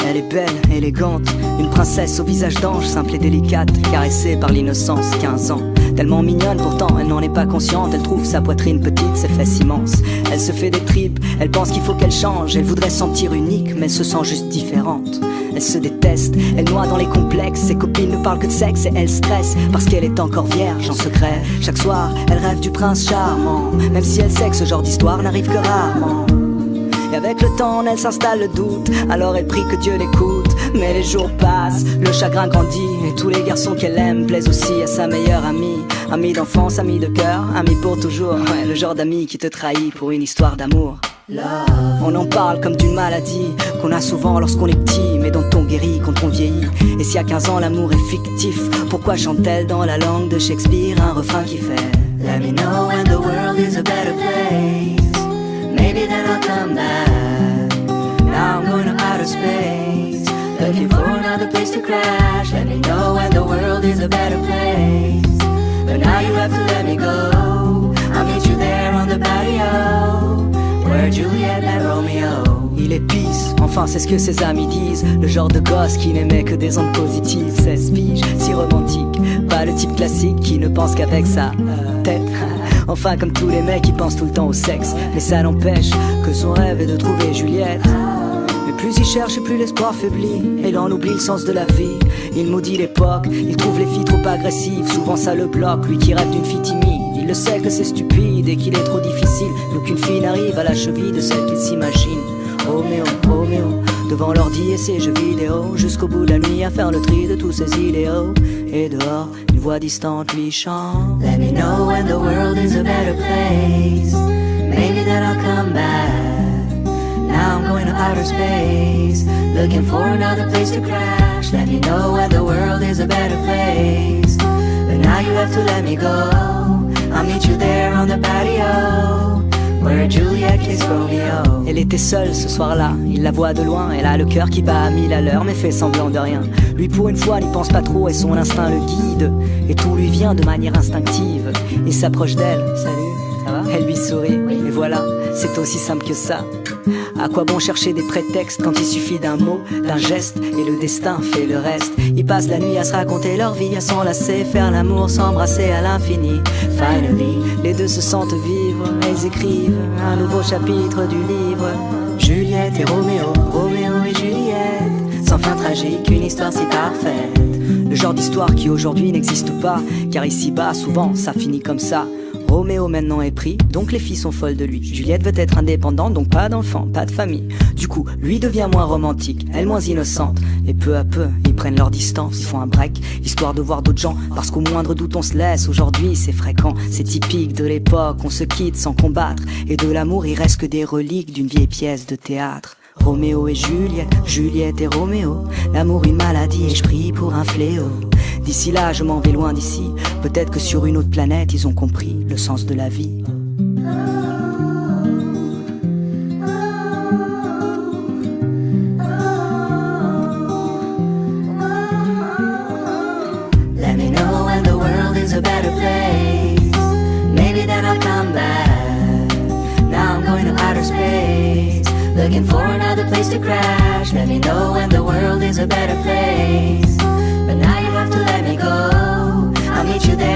Elle est belle, élégante, une princesse au visage d'ange, simple et délicate, caressée par l'innocence, 15 ans. Tellement mignonne pourtant, elle n'en est pas consciente. Elle trouve sa poitrine petite, ses fesses immenses. Elle se fait des tripes, elle pense qu'il faut qu'elle change. Elle voudrait se sentir unique, mais elle se sent juste différente. Elle se déteste, elle noie dans les complexes. Ses copines ne parlent que de sexe et elle stresse parce qu'elle est encore vierge en secret. Chaque soir, elle rêve du prince charmant, même si elle sait que ce genre d'histoire n'arrive que rarement. Et avec le temps en elle s'installe le doute, alors elle prie que Dieu l'écoute. Mais les jours passent, le chagrin grandit, et tous les garçons qu'elle aime plaisent aussi à sa meilleure amie. Amie d'enfance, amie de cœur, amie pour toujours. Ouais, le genre d'ami qui te trahit pour une histoire d'amour. On en parle comme d'une maladie qu'on a souvent lorsqu'on est petit, mais dont on guérit quand on vieillit. Et si à 15 ans l'amour est fictif, pourquoi chante-t-elle dans la langue de Shakespeare un refrain qui fait Let me know when the world is a better place. Maybe then I'll come back. Now I'm going to outer space, looking for another place to crash. Let me know when the world is a better place. But now you have to let me go. I'll meet you there on the patio, where Juliet met Romeo. Il est peace, enfin c'est ce que ses amis disent. Le genre de gosse qui n'aimait que des ondes positives. 16 piges, si romantique, pas le type classique qui ne pense qu'avec sa tête. Enfin comme tous les mecs qui pensent tout le temps au sexe. Mais ça n'empêche que son rêve est de trouver Juliette. Mais plus il cherche et plus l'espoir faiblit, et il en oublie le sens de la vie. Il maudit l'époque, il trouve les filles trop agressives. Souvent ça le bloque, lui qui rêve d'une fille timide. Il le sait que c'est stupide et qu'il est trop difficile, d'aucune fille n'arrive à la cheville de celle qu'il s'imagine. Roméo, Roméo, devant l'ordi et ses jeux vidéo, jusqu'au bout de la nuit à faire le tri de tous ses idéaux. Et dehors, une voix distante lui chante Let me know when the world is a better place. Maybe then I'll come back. Now I'm going to outer space, looking for another place to crash. Let me know when the world is a better place. But now you have to let me go. I'll meet you there on the patio, where Juliet kissed Romeo. Elle était seule ce soir-là, il la voit de loin. Elle a le cœur qui bat à 1000 à l'heure, mais fait semblant de rien. Lui pour une fois n'y pense pas trop et son instinct le guide. Et tout lui vient de manière instinctive. Il s'approche d'elle, salut, ça va? Elle lui sourit, et voilà, c'est aussi simple que ça. À quoi bon chercher des prétextes quand il suffit d'un mot, d'un geste, et le destin fait le reste. Ils passent la nuit à se raconter leur vie, à s'enlacer, faire l'amour, s'embrasser à l'infini. Finally, les deux se sentent vivre, et ils écrivent un nouveau chapitre du livre. Juliette et Roméo, Roméo et Juliette, sans fin tragique, une histoire si parfaite. Le genre d'histoire qui aujourd'hui n'existe pas, car ici-bas, souvent, ça finit comme ça. Roméo maintenant est pris, donc les filles sont folles de lui. Juliette veut être indépendante, donc pas d'enfant, pas de famille. Du coup, lui devient moins romantique, elle moins innocente. Et peu à peu, ils prennent leur distance, ils font un break, histoire de voir d'autres gens. Parce qu'au moindre doute on se laisse, aujourd'hui c'est fréquent. C'est typique de l'époque, on se quitte sans combattre. Et de l'amour il reste que des reliques d'une vieille pièce de théâtre. Roméo et Juliette, Juliette et Roméo. L'amour une maladie et je prie pour un fléau. D'ici là je m'en vais loin d'ici. Peut-être que sur une autre planète ils ont compris le sens de la vie. Let me know when the world is a better place. Maybe then I'll come back. Now I'm going to outer space, looking for another place to crash. Let me know when the world is a better place. But now you have to let me go. I'll meet you there